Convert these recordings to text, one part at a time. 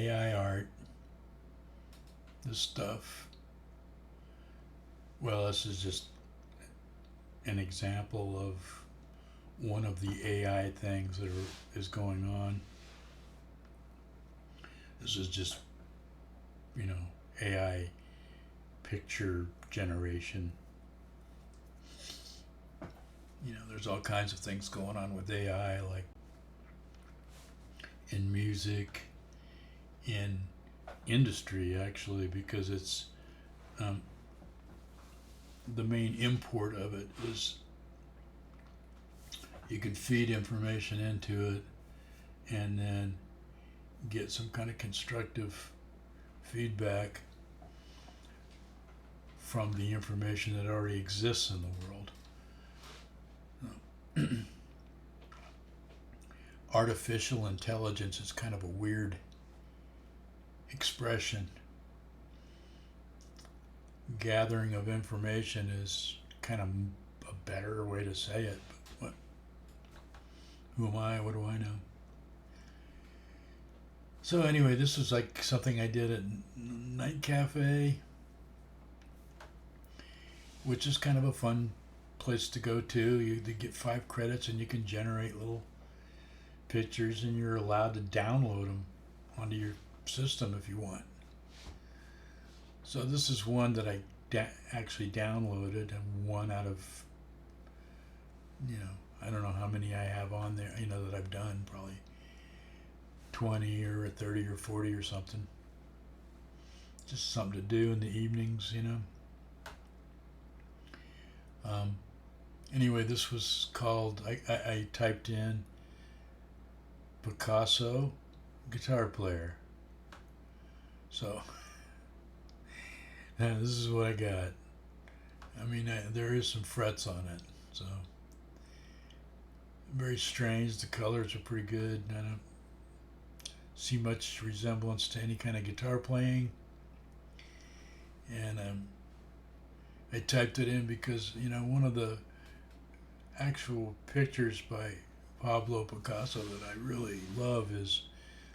AI art, this stuff, well, this is just an example of one of the AI things that is going on. This is just, AI picture generation. There's all kinds of things going on with AI, like in music, in industry, actually, because it's the main import of it is you can feed information into it and then get some kind of constructive feedback from the information that already exists in the world. Artificial intelligence is kind of a weird expression. Gathering of information is kind of a better way to say it. But who am I? What do I know? So anyway, this was like something I did at Night Cafe, which is kind of a fun place to go to. You get 5 credits and you can generate little pictures, and you're allowed to download them onto your system if you want. So this is one that I actually downloaded, and one out of, I don't know how many I have on there, that I've done, probably 20 or 30 or 40 or something. Just something to do in the evenings, Anyway, this was called, I typed in Picasso guitar player. So, now this is what I got. I mean, there is some frets on it, so very strange. The colors are pretty good. I don't see much resemblance to any kind of guitar playing. And I typed it in because, one of the actual pictures by Pablo Picasso that I really love is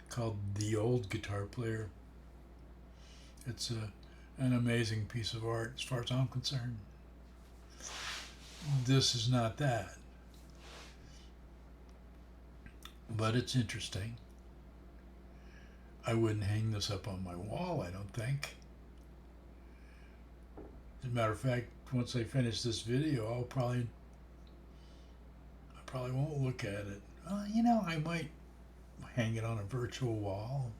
called The Old Guitar Player. It's an amazing piece of art as far as I'm concerned. This is not that, but it's interesting. I wouldn't hang this up on my wall, I don't think. As a matter of fact, once I finish this video, I probably won't look at it. I might hang it on a virtual wall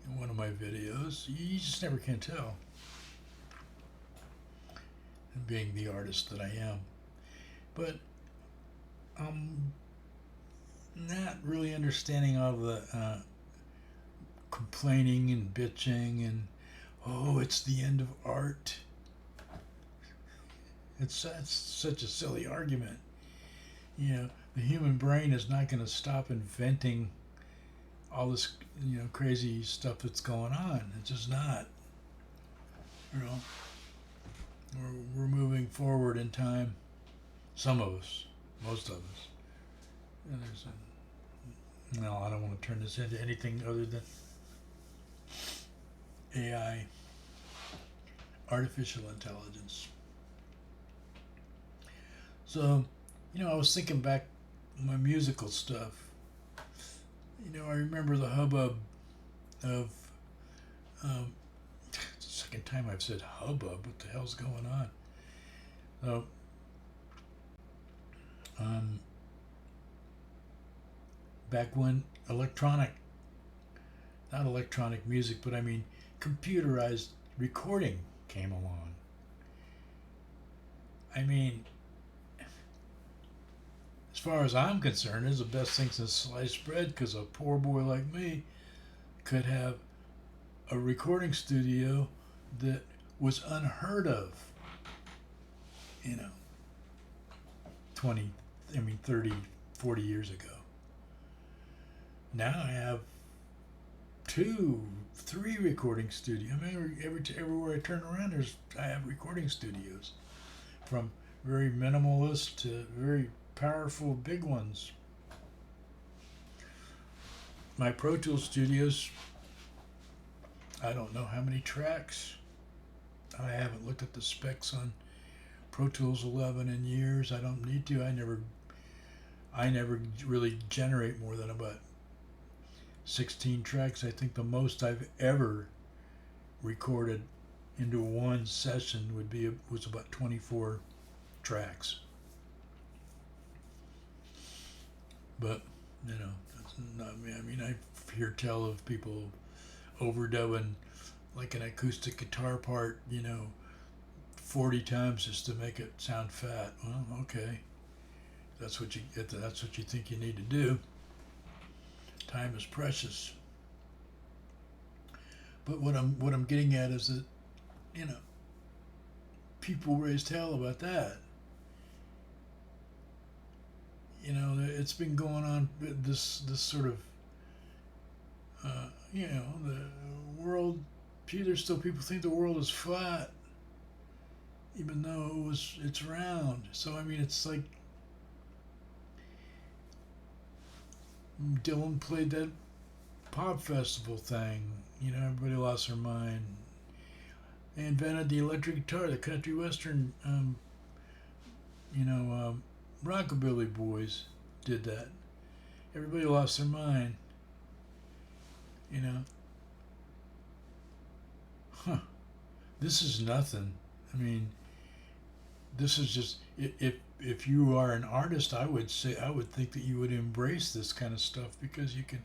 in one of my videos. You just never can tell. And being the artist that I am. But I'm not really understanding all the complaining and bitching and, it's the end of art. It's such a silly argument. The human brain is not going to stop inventing all this, crazy stuff that's going on. It's just not. We're moving forward in time. Some of us, most of us. And I don't want to turn this into anything other than AI, artificial intelligence. So, I was thinking back my musical stuff. I remember the hubbub of, it's the second time I've said hubbub. What the hell's going on? So, back when not electronic music, but I mean computerized recording came along. I mean, as far as I'm concerned, it's the best thing since sliced bread, because a poor boy like me could have a recording studio that was unheard of, 30, 40 years ago. Now I have 2, 3 recording studios. I mean, everywhere I turn around, I have recording studios, from very minimalist to very powerful big ones. My Pro Tools studios I don't know how many tracks. I haven't looked at the specs on Pro Tools 11 in years. I don't need to. I never really generate more than about 16 tracks. I think the most I've ever recorded into one session was about 24 tracks. But that's not me. I mean, I hear tell of people overdubbing like an acoustic guitar part, 40 times just to make it sound fat. Well, okay, that's what you think you need to do. Time is precious. But what I'm getting at is that you know people raised hell about that. It's been going on this sort of the world. Gee, there's still people think the world is flat, even though it's round. So I mean, it's like Dylan played that pop festival thing. Everybody lost their mind. They invented the electric guitar. The country western, rockabilly boys did that. Everybody lost their mind. You know, huh? This is nothing. I mean, this is just if you are an artist, I would think that you would embrace this kind of stuff because you can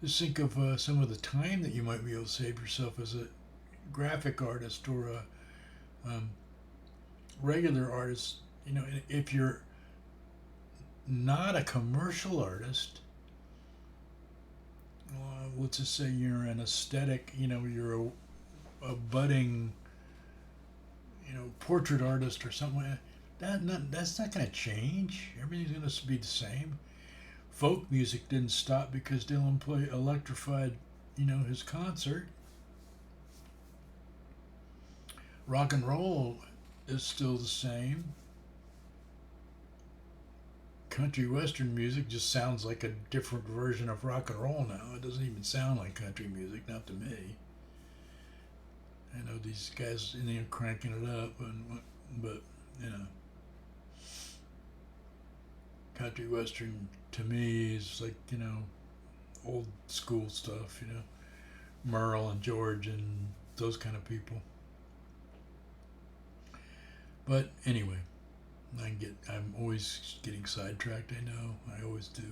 just think of some of the time that you might be able to save yourself as a graphic artist or a regular artist. If you're not a commercial artist, let's just say you're an aesthetic, you're a budding, portrait artist or something like that's not going to change. Everything's going to be the same. Folk music didn't stop because Dylan electrified, his concert. Rock and roll is still the same. Country western music just sounds like a different version of rock and roll now. It doesn't even sound like country music, not to me. I know these guys cranking it up, but country western to me is like old school stuff. Merle and George and those kind of people. But anyway, I'm always getting sidetracked. I know, I always do.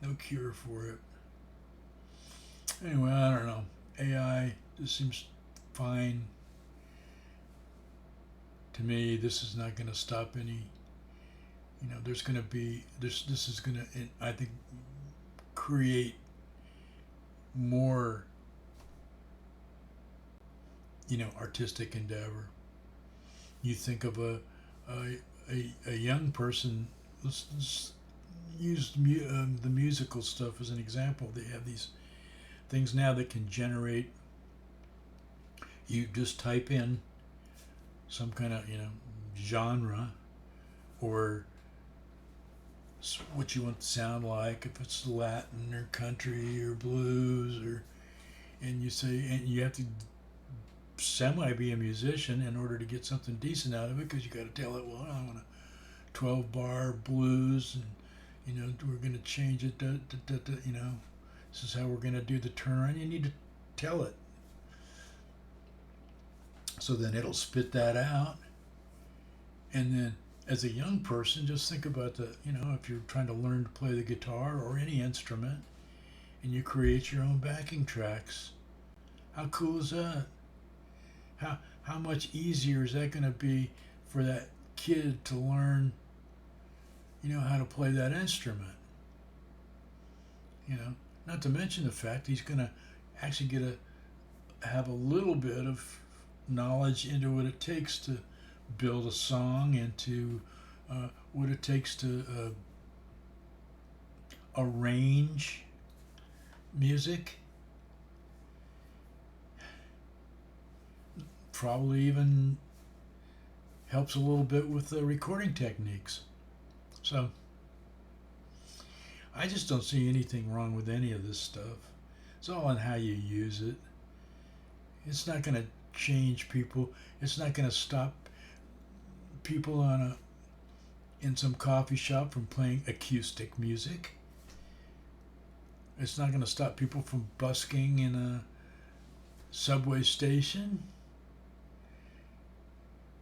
No cure for it. Anyway, I don't know. AI just seems fine to me. This is not going to stop any. There's going to be this. This is going to, I think, create more, artistic endeavor. You think of a young person. Let's use the musical stuff as an example. They have these things now that can generate. You just type in some kind of genre or what you want to sound like, if it's Latin or country or blues and you have to semi be a musician in order to get something decent out of it, because you got to tell it, well, I want a 12 bar blues and we're going to change it this is how we're going to do the turnaround. You need to tell it, so then it'll spit that out. And then as a young person, just think about if you're trying to learn to play the guitar or any instrument and you create your own backing tracks, how cool is that? How much easier is that going to be for that kid to learn, how to play that instrument? Not to mention the fact he's going to actually have a little bit of knowledge into what it takes to build a song, into what it takes to arrange music. Probably even helps a little bit with the recording techniques. So I just don't see anything wrong with any of this stuff. It's all on how you use it. It's not going to change people. It's not going to stop people in some coffee shop from playing acoustic music. It's not going to stop people from busking in a subway station.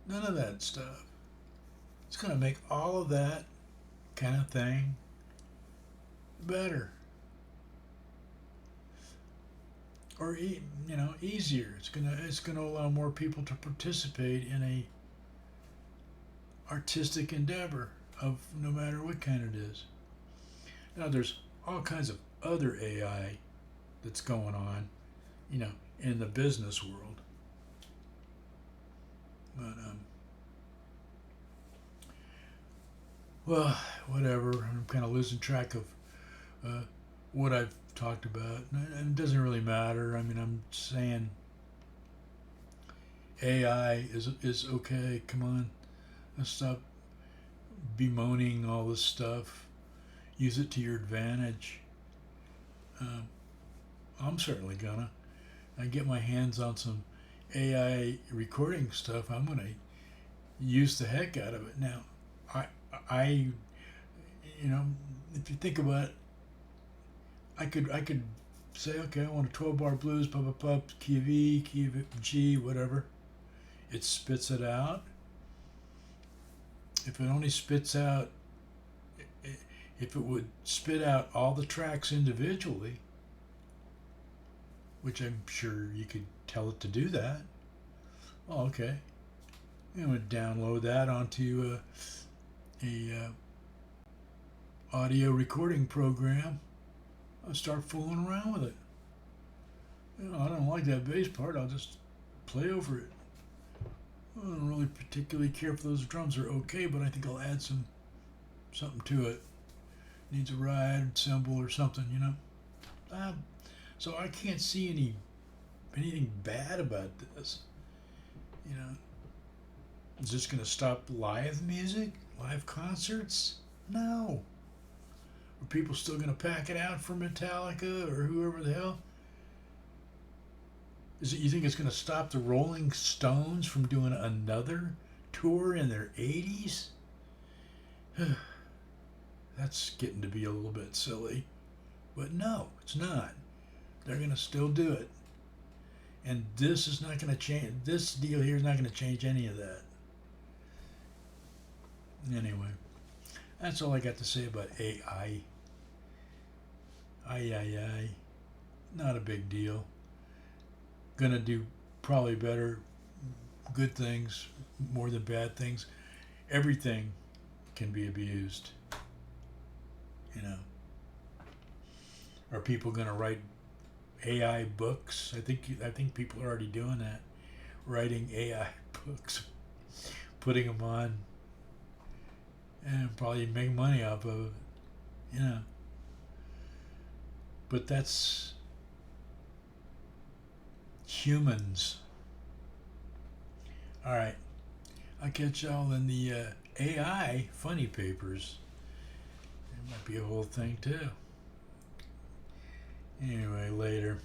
None of that stuff. It's going to make all of that kind of thing better, or easier. It's gonna allow more people to participate in a artistic endeavor of no matter what kind it is. Now there's all kinds of other AI that's going on, in the business world. But well, whatever. I'm kind of losing track of what I've talked about, and it doesn't really matter. I mean, I'm saying AI is okay. Come on, let's stop bemoaning all this stuff. Use it to your advantage. I'm certainly gonna. I get my hands on some AI recording stuff. I'm gonna use the heck out of it. Now, I, if you think about it, I could say, okay, I want a 12-bar blues, blah blah blah, key of E, key of G, whatever. It spits it out. If it only spits out, if it would spit out all the tracks individually, which I'm sure you could tell it to do that. Oh, okay. I'm going to download that onto a audio recording program. I'll start fooling around with it. I don't like that bass part. I'll just play over it. I don't really particularly care if those drums are okay, but I think I'll add something to it. Needs a ride cymbal or something, So I can't see anything bad about this. Is this going to stop live music, live concerts? No. Are people still going to pack it out for Metallica or whoever the hell? You think it's going to stop the Rolling Stones from doing another tour in their 80s? That's getting to be a little bit silly. But no, it's not. They're going to still do it. And this is not going to change. This deal here is not going to change any of that. Anyway, that's all I got to say about AI. Aye. Not a big deal. Gonna do probably better, good things more than bad things. Everything can be abused. Are people gonna write AI books? I think people are already doing that, writing AI books, putting them on, and probably make money off of it. But that's humans. All right, I'll catch y'all in the AI funny papers. It might be a whole thing too. Anyway, later.